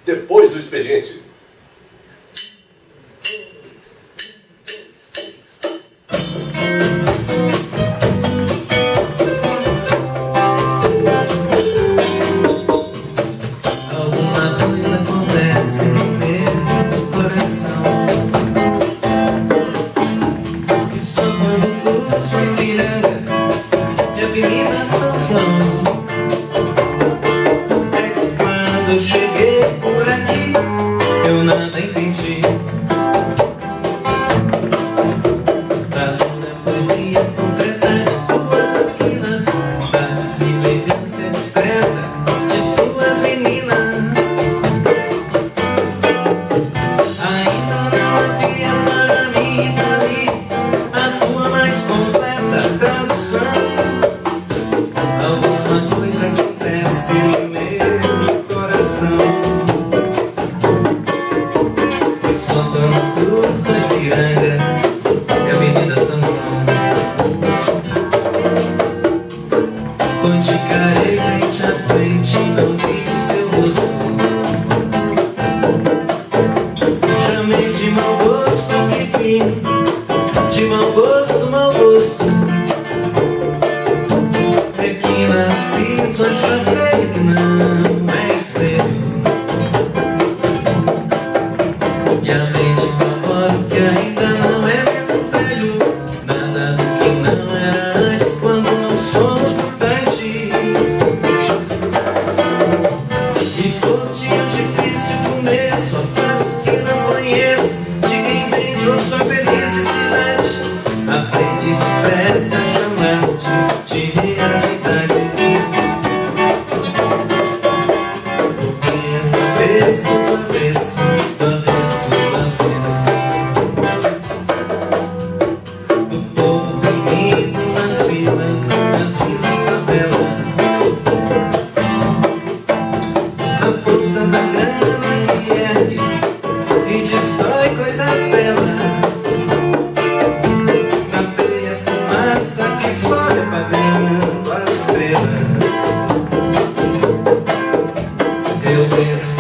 depois do expediente. Alguma coisa acontece no meu coração, e só quando cruzo a Ipiranga e a Avenida São João é que quando eu cheguei por aqui eu nada entendi. Trago na poesia concreta de tuas esquinas, da deselegância discreta de tuas meninas. Ainda não havia para mim dali a tua mais completa tradução. Alguma coisa acontece no meu coração, e só quando cruzo a Ipiranga e a Avenida São João, quando te encarei frente a frente, não vi o seu rosto. Chamei de mau gosto, que fim, de mau gosto, mau gosto. É que nasci, só acha feio que não é espelho, e a mente pavora que ainda não é mesmo velho. Nada do que não era antes quando não somos mutantes. E foste um difícil começo, afasto que não conheço, de quem vende ou sou feliz instante. Aprende depressa a chamar-te de realidade, porque és do avesso, do avesso, do avesso, do avesso, do povo reunido nas vilas favelas, a força da grana que ergue e destrói coisas belas. Na veia fumaça que sobe apagando as estrelas. Eu vejo